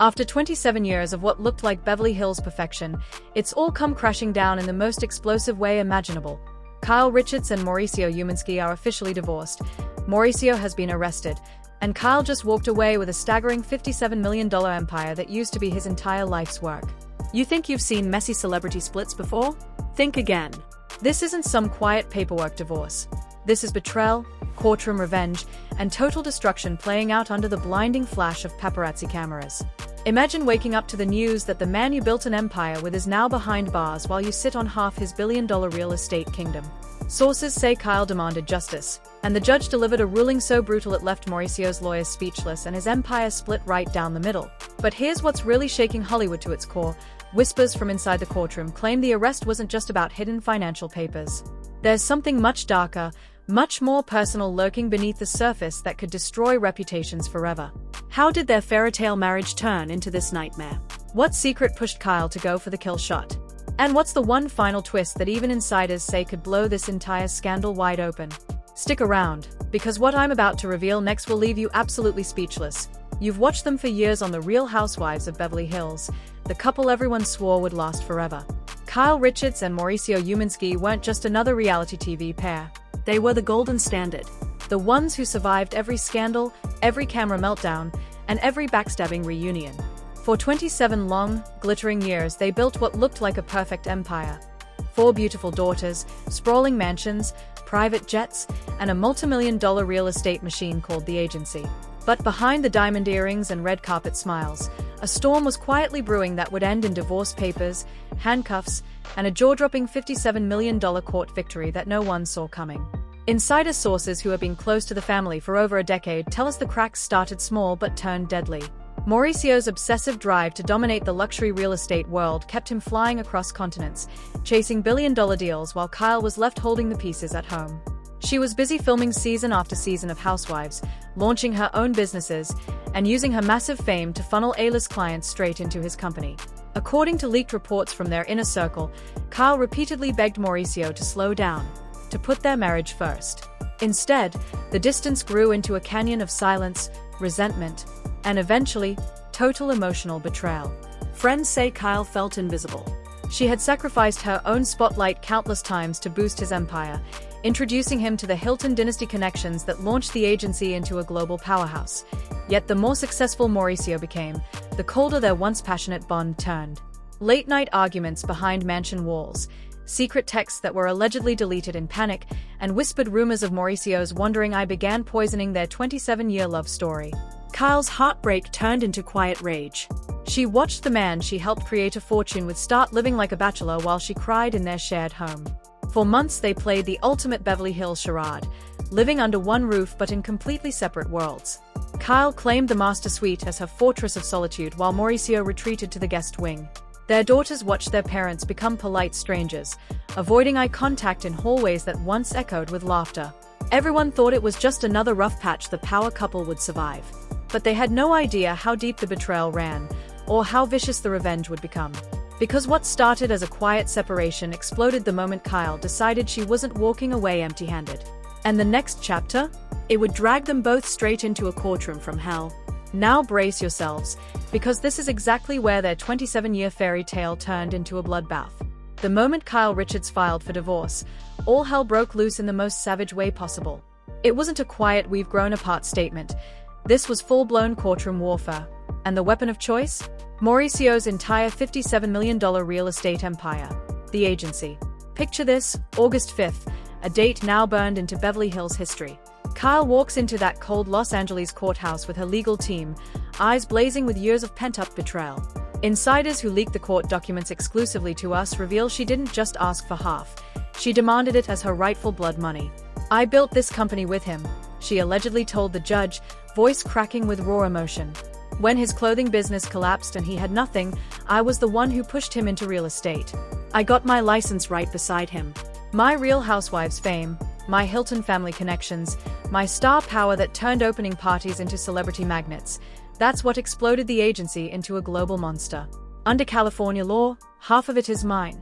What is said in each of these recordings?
After 27 years of what looked like Beverly Hills perfection, it's all come crashing down in the most explosive way imaginable. Kyle Richards and Mauricio Umansky are officially divorced. Mauricio has been arrested, and Kyle just walked away with a staggering $57 million empire that used to be his entire life's work. You think you've seen messy celebrity splits before? Think again. This isn't some quiet paperwork divorce. This is betrayal, courtroom revenge, and total destruction playing out under the blinding flash of paparazzi cameras. Imagine waking up to the news that the man you built an empire with is now behind bars while you sit on half his billion-dollar real estate kingdom. Sources say Kyle demanded justice, and the judge delivered a ruling so brutal it left Mauricio's lawyers speechless and his empire split right down the middle. But here's what's really shaking Hollywood to its core. Whispers from inside the courtroom claim the arrest wasn't just about hidden financial papers. There's something much darker, much more personal lurking beneath the surface that could destroy reputations forever. How did their fairy-tale marriage turn into this nightmare? What secret pushed Kyle to go for the kill shot? And what's the one final twist that even insiders say could blow this entire scandal wide open? Stick around, because what I'm about to reveal next will leave you absolutely speechless. You've watched them for years on The Real Housewives of Beverly Hills, the couple everyone swore would last forever. Kyle Richards and Mauricio Umansky weren't just another reality TV pair. They were the golden standard. The ones who survived every scandal, every camera meltdown, and every backstabbing reunion. For 27 long, glittering years they built what looked like a perfect empire. 4 beautiful daughters, sprawling mansions, private jets, and a multi-million-dollar real estate machine called the agency. But behind the diamond earrings and red carpet smiles, a storm was quietly brewing that would end in divorce papers, handcuffs, and a jaw-dropping $57 million court victory that no one saw coming. Insider sources who have been close to the family for over a decade tell us the cracks started small but turned deadly. Mauricio's obsessive drive to dominate the luxury real estate world kept him flying across continents, chasing billion-dollar deals while Kyle was left holding the pieces at home. She was busy filming season after season of Housewives, launching her own businesses, and using her massive fame to funnel A-list clients straight into his company. According to leaked reports from their inner circle, Kyle repeatedly begged Mauricio to slow down, to put their marriage first. Instead, the distance grew into a canyon of silence, resentment, and eventually, total emotional betrayal. Friends say Kyle felt invisible. She had sacrificed her own spotlight countless times to boost his empire, introducing him to the Hilton dynasty connections that launched the agency into a global powerhouse. Yet the more successful Mauricio became, the colder their once passionate bond turned. Late-night arguments behind mansion walls, secret texts that were allegedly deleted in panic, and whispered rumors of Mauricio's wandering eye began poisoning their 27-year love story. Kyle's heartbreak turned into quiet rage. She watched the man she helped create a fortune with start living like a bachelor while she cried in their shared home. For months they played the ultimate Beverly Hills charade, living under one roof but in completely separate worlds. Kyle claimed the master suite as her fortress of solitude while Mauricio retreated to the guest wing. Their daughters watched their parents become polite strangers, avoiding eye contact in hallways that once echoed with laughter. Everyone thought it was just another rough patch the power couple would survive. But they had no idea how deep the betrayal ran, or how vicious the revenge would become. Because what started as a quiet separation exploded the moment Kyle decided she wasn't walking away empty-handed. And the next chapter? It would drag them both straight into a courtroom from hell. Now brace yourselves, because this is exactly where their 27-year fairy tale turned into a bloodbath. The moment Kyle Richards filed for divorce, all hell broke loose in the most savage way possible. It wasn't a quiet "we've grown apart" statement. This was full-blown courtroom warfare. And the weapon of choice? Mauricio's entire $57 million real estate empire, the agency. Picture this, August 5th, a date now burned into Beverly Hills history. Kyle walks into that cold Los Angeles courthouse with her legal team, eyes blazing with years of pent-up betrayal. Insiders who leaked the court documents exclusively to us reveal she didn't just ask for half. She demanded it as her rightful blood money. "I built this company with him," she allegedly told the judge, voice cracking with raw emotion. "When his clothing business collapsed and he had nothing, I was the one who pushed him into real estate. I got my license right beside him. My Real Housewives fame, my Hilton family connections, my star power that turned opening parties into celebrity magnets. That's what exploded the agency into a global monster. Under California law, half of it is mine."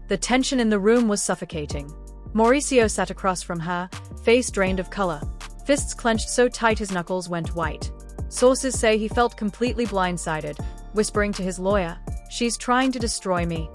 The tension in the room was suffocating. Mauricio sat across from her, face drained of color, fists clenched so tight his knuckles went white. Sources say he felt completely blindsided, whispering to his lawyer, "She's trying to destroy me."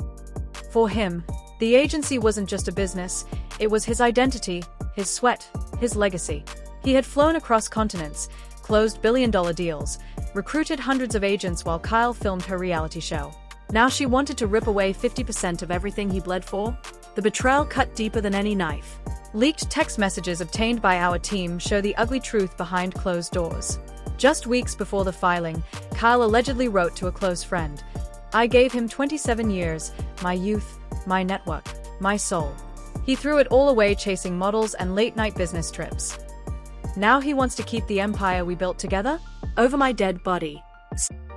For him, the agency wasn't just a business, it was his identity, his sweat, his legacy. He had flown across continents, closed billion-dollar deals, recruited hundreds of agents while Kyle filmed her reality show. Now she wanted to rip away 50% of everything he bled for? The betrayal cut deeper than any knife. Leaked text messages obtained by our team show the ugly truth behind closed doors. Just weeks before the filing, Kyle allegedly wrote to a close friend, "I gave him 27 years, my youth, my network, my soul. He threw it all away chasing models and late-night business trips. Now he wants to keep the empire we built together? Over my dead body."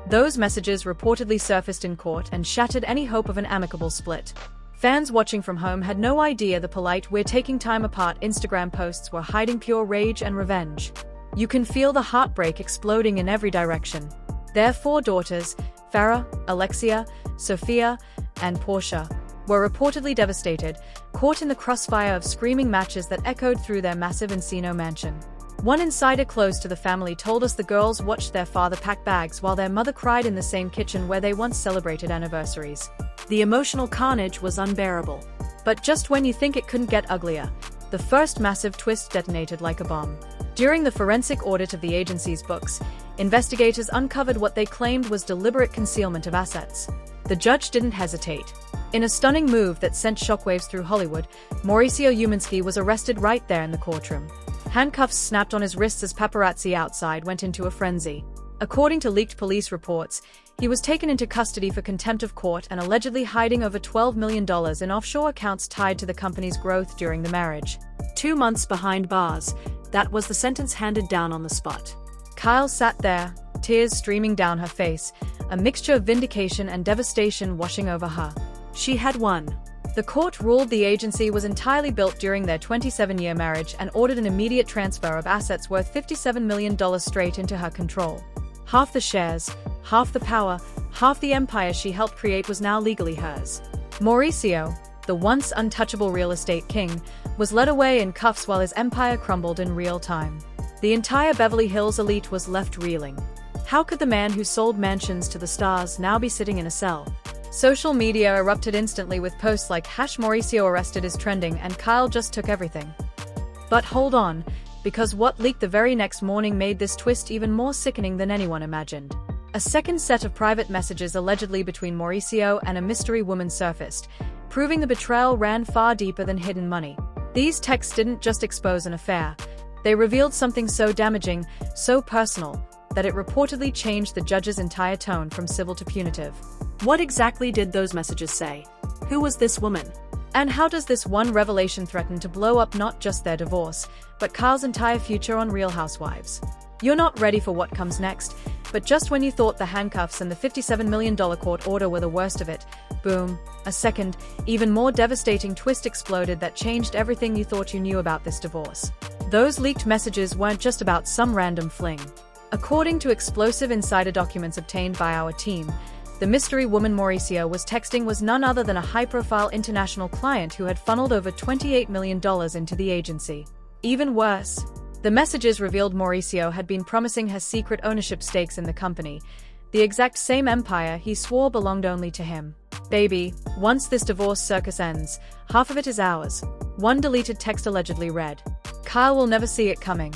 Those messages reportedly surfaced in court and shattered any hope of an amicable split. Fans watching from home had no idea the polite "we're taking time apart" Instagram posts were hiding pure rage and revenge. You can feel the heartbreak exploding in every direction. Their 4 daughters, Farah, Alexia, Sophia, and Portia, were reportedly devastated, caught in the crossfire of screaming matches that echoed through their massive Encino mansion. One insider close to the family told us the girls watched their father pack bags while their mother cried in the same kitchen where they once celebrated anniversaries. The emotional carnage was unbearable. But just when you think it couldn't get uglier, the first massive twist detonated like a bomb. During the forensic audit of the agency's books, investigators uncovered what they claimed was deliberate concealment of assets. The judge didn't hesitate. In a stunning move that sent shockwaves through Hollywood, Mauricio Umansky was arrested right there in the courtroom. Handcuffs snapped on his wrists as paparazzi outside went into a frenzy. According to leaked police reports, he was taken into custody for contempt of court and allegedly hiding over $12 million in offshore accounts tied to the company's growth during the marriage. 2 months behind bars, that was the sentence handed down on the spot. Kyle sat there, tears streaming down her face, a mixture of vindication and devastation washing over her. She had won. The court ruled the agency was entirely built during their 27-year marriage and ordered an immediate transfer of assets worth $57 million straight into her control. Half the shares, half the power, half the empire she helped create was now legally hers. Mauricio, the once untouchable real estate king, was led away in cuffs while his empire crumbled in real time. The entire Beverly Hills elite was left reeling. How could the man who sold mansions to the stars now be sitting in a cell? Social media erupted instantly with posts like #Mauricio arrested is trending and Kyle just took everything. But hold on, because what leaked the very next morning made this twist even more sickening than anyone imagined. A second set of private messages allegedly between Mauricio and a mystery woman surfaced, proving the betrayal ran far deeper than hidden money. These texts didn't just expose an affair, they revealed something so damaging, so personal, that it reportedly changed the judge's entire tone from civil to punitive. What exactly did those messages say? Who was this woman? And how does this one revelation threaten to blow up not just their divorce, but Kyle's entire future on Real Housewives? You're not ready for what comes next, but just when you thought the handcuffs and the $57 million court order were the worst of it, boom, a second, even more devastating twist exploded that changed everything you thought you knew about this divorce. Those leaked messages weren't just about some random fling. According to explosive insider documents obtained by our team, the mystery woman Mauricio was texting was none other than a high-profile international client who had funneled over $28 million into the agency. Even worse, the messages revealed Mauricio had been promising her secret ownership stakes in the company, the exact same empire he swore belonged only to him. "Baby, once this divorce circus ends, half of it is ours," one deleted text allegedly read. Kyle will never see it coming.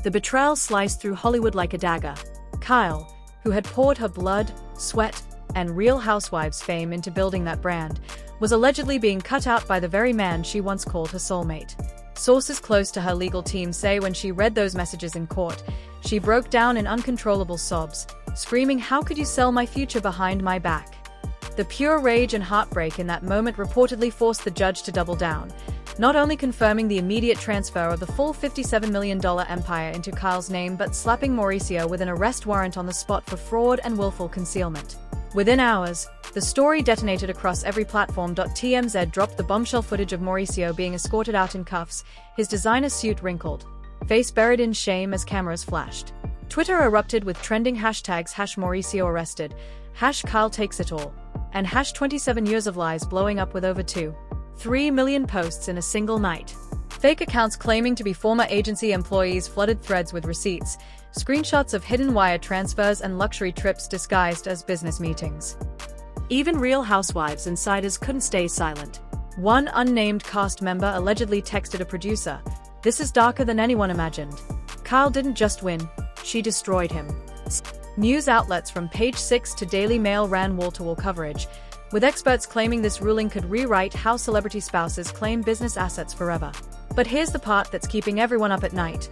The betrayal sliced through Hollywood like a dagger. Kyle, who had poured her blood, sweat, and Real Housewives fame into building that brand, was allegedly being cut out by the very man she once called her soulmate. Sources close to her legal team say when she read those messages in court, she broke down in uncontrollable sobs, screaming, "How could you sell my future behind my back?" The pure rage and heartbreak in that moment reportedly forced the judge to double down, not only confirming the immediate transfer of the full $57 million empire into Kyle's name but slapping Mauricio with an arrest warrant on the spot for fraud and willful concealment. Within hours, the story detonated across every platform. TMZ dropped the bombshell footage of Mauricio being escorted out in cuffs, his designer suit wrinkled, face buried in shame as cameras flashed. Twitter erupted with trending hashtags #Mauricio arrested, #Kyle takes it all, and #27 years of lies blowing up with over 2.3 million posts in a single night. Fake accounts claiming to be former agency employees flooded threads with receipts, Screenshots of hidden wire transfers and luxury trips disguised as business meetings. Even Real Housewives insiders couldn't stay silent. One unnamed cast member allegedly texted a producer, "This is darker than anyone imagined. Kyle didn't just win, she destroyed him." News outlets from Page 6 to Daily Mail ran wall-to-wall coverage, with experts claiming this ruling could rewrite how celebrity spouses claim business assets forever. But here's the part that's keeping everyone up at night.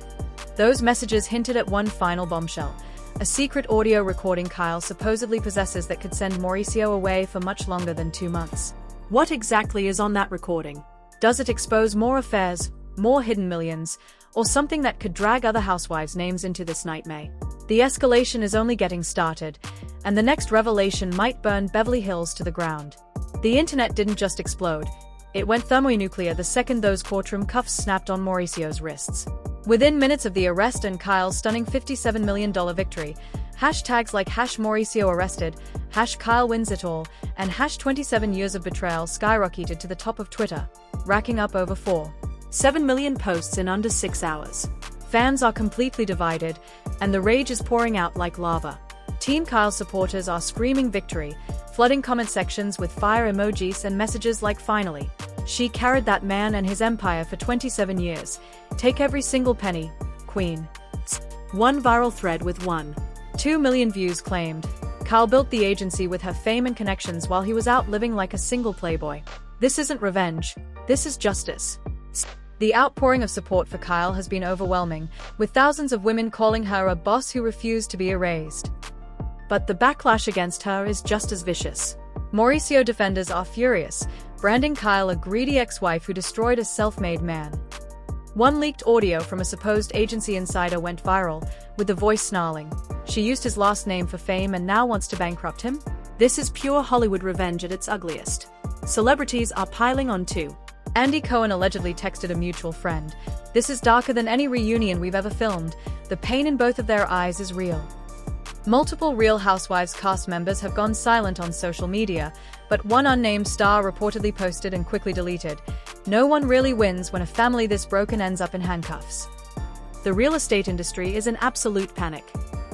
Those messages hinted at one final bombshell, a secret audio recording Kyle supposedly possesses that could send Mauricio away for much longer than 2 months. What exactly is on that recording? Does it expose more affairs, more hidden millions, or something that could drag other housewives' names into this nightmare? The escalation is only getting started, and the next revelation might burn Beverly Hills to the ground. The internet didn't just explode, it went thermonuclear the second those courtroom cuffs snapped on Mauricio's wrists. Within minutes of the arrest and Kyle's stunning $57 million victory, hashtags like #Mauricio arrested, #Kyle wins it all, and #27 years of betrayal skyrocketed to the top of Twitter, racking up over 4.7 million posts in under 6 hours. Fans are completely divided, and the rage is pouring out like lava. Team Kyle supporters are screaming victory, flooding comment sections with fire emojis and messages like "Finally, she carried that man and his empire for 27 years. Take every single penny, Queen." One viral thread with 1.2 million views claimed Kyle built the agency with her fame and connections while he was out living like a single playboy. This isn't revenge, this is justice. The outpouring of support for Kyle has been overwhelming, with thousands of women calling her a boss who refused to be erased. But the backlash against her is just as vicious. Mauricio defenders are furious, branding Kyle a greedy ex-wife who destroyed a self-made man. One leaked audio from a supposed agency insider went viral, with the voice snarling, "She used his last name for fame and now wants to bankrupt him?" This is pure Hollywood revenge at its ugliest. Celebrities are piling on too. Andy Cohen allegedly texted a mutual friend, "This is darker than any reunion we've ever filmed. The pain in both of their eyes is real." Multiple Real Housewives cast members have gone silent on social media, but one unnamed star reportedly posted and quickly deleted, "No one really wins when a family this broken ends up in handcuffs." The real estate industry is in absolute panic.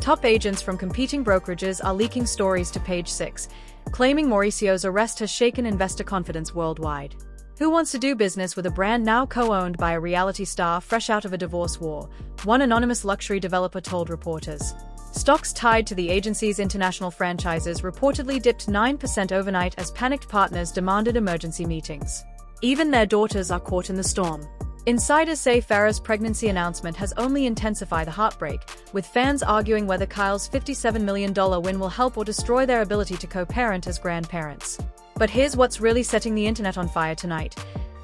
Top agents from competing brokerages are leaking stories to Page 6, claiming Mauricio's arrest has shaken investor confidence worldwide. Who wants to do business with a brand now co-owned by a reality star fresh out of a divorce war? One anonymous luxury developer told reporters. Stocks tied to the agency's international franchises reportedly dipped 9% overnight as panicked partners demanded emergency meetings. Even their daughters are caught in the storm. Insiders say Farrah's pregnancy announcement has only intensified the heartbreak, with fans arguing whether Kyle's $57 million win will help or destroy their ability to co-parent as grandparents. But here's what's really setting the internet on fire tonight.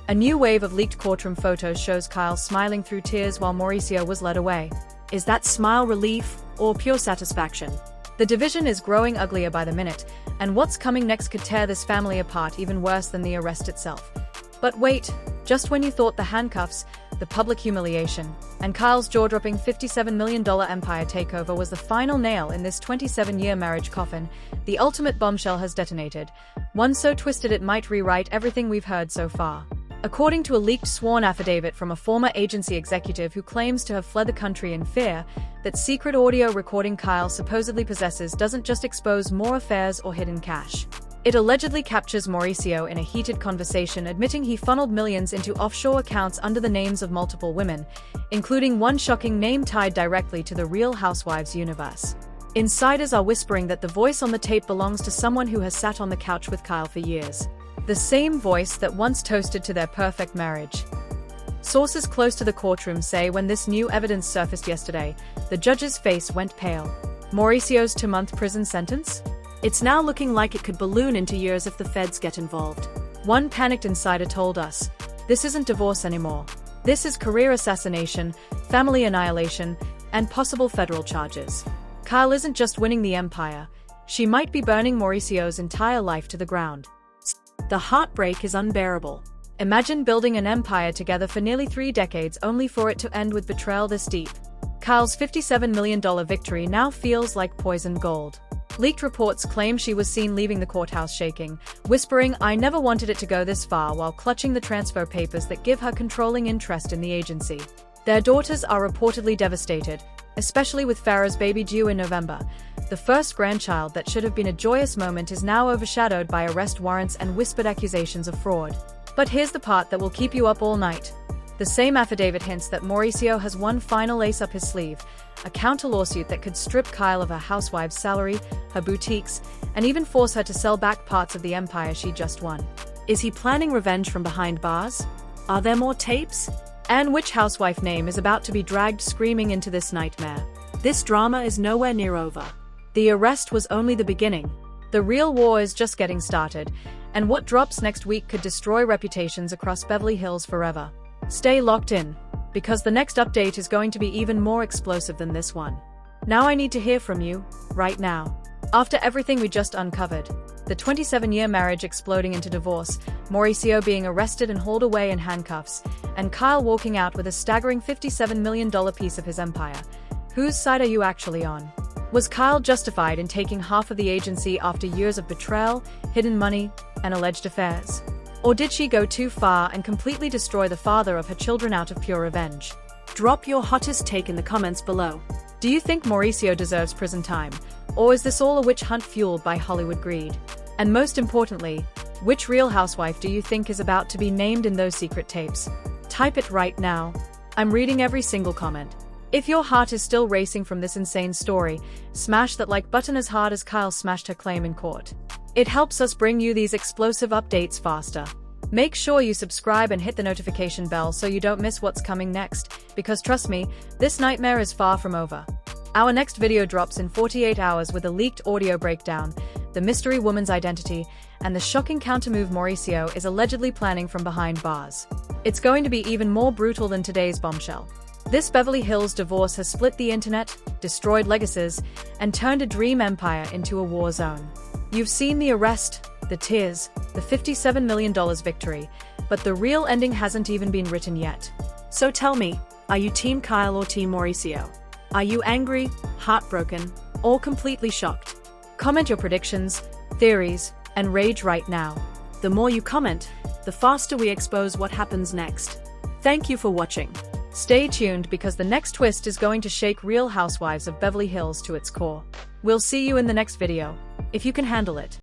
A new wave of leaked courtroom photos shows Kyle smiling through tears while Mauricio was led away. Is that smile relief or pure satisfaction? The division is growing uglier by the minute, and what's coming next could tear this family apart even worse than the arrest itself. But wait, just when you thought the handcuffs, the public humiliation, and Kyle's jaw-dropping $57 million empire takeover was the final nail in this 27-year marriage coffin, the ultimate bombshell has detonated, one so twisted it might rewrite everything we've heard so far. According to a leaked sworn affidavit from a former agency executive who claims to have fled the country in fear, that secret audio recording Kyle supposedly possesses doesn't just expose more affairs or hidden cash. It allegedly captures Mauricio in a heated conversation admitting he funneled millions into offshore accounts under the names of multiple women, including one shocking name tied directly to the Real Housewives universe. Insiders are whispering that the voice on the tape belongs to someone who has sat on the couch with Kyle for years. The same voice that once toasted to their perfect marriage. Sources close to the courtroom say when this new evidence surfaced yesterday, the judge's face went pale. Mauricio's 2-month prison sentence? It's now looking like it could balloon into years if the feds get involved. One panicked insider told us, "This isn't divorce anymore. This is career assassination, family annihilation, and possible federal charges." Kyle isn't just winning the empire, she might be burning Mauricio's entire life to the ground. The heartbreak is unbearable. Imagine building an empire together for nearly 3 decades only for it to end with betrayal this deep. Kyle's $57 million victory now feels like poisoned gold. Leaked reports claim she was seen leaving the courthouse shaking, whispering, "I never wanted it to go this far," while clutching the transfer papers that give her controlling interest in the agency. Their daughters are reportedly devastated, especially with Farah's baby due in November. The first grandchild that should have been a joyous moment is now overshadowed by arrest warrants and whispered accusations of fraud. But here's the part that will keep you up all night. The same affidavit hints that Mauricio has one final ace up his sleeve, a counter-lawsuit that could strip Kyle of her housewife's salary, her boutiques, and even force her to sell back parts of the empire she just won. Is he planning revenge from behind bars? Are there more tapes? And which housewife name is about to be dragged screaming into this nightmare? This drama is nowhere near over. The arrest was only the beginning. The real war is just getting started, and what drops next week could destroy reputations across Beverly Hills forever. Stay locked in, because the next update is going to be even more explosive than this one. Now I need to hear from you, right now. After everything we just uncovered, the 27-year marriage exploding into divorce, Mauricio being arrested and hauled away in handcuffs, and Kyle walking out with a staggering $57 million piece of his empire. Whose side are you actually on? Was Kyle justified in taking half of the agency after years of betrayal, hidden money, and alleged affairs? Or did she go too far and completely destroy the father of her children out of pure revenge? Drop your hottest take in the comments below. Do you think Mauricio deserves prison time? Or is this all a witch hunt fueled by Hollywood greed? And most importantly, which real housewife do you think is about to be named in those secret tapes? Type it right now. I'm reading every single comment. If your heart is still racing from this insane story, smash that like button as hard as Kyle smashed her claim in court. It helps us bring you these explosive updates faster. Make sure you subscribe and hit the notification bell so you don't miss what's coming next, because trust me, this nightmare is far from over. Our next video drops in 48 hours with a leaked audio breakdown, the mystery woman's identity, and the shocking countermove Mauricio is allegedly planning from behind bars. It's going to be even more brutal than today's bombshell. This Beverly Hills divorce has split the internet, destroyed legacies, and turned a dream empire into a war zone. You've seen the arrest, the tears, the $57 million victory, but the real ending hasn't even been written yet. So tell me, are you Team Kyle or Team Mauricio? Are you angry, heartbroken, or completely shocked? Comment your predictions, theories, and rage right now. The more you comment, the faster we expose what happens next. Thank you for watching. Stay tuned because the next twist is going to shake Real Housewives of Beverly Hills to its core. We'll see you in the next video, if you can handle it.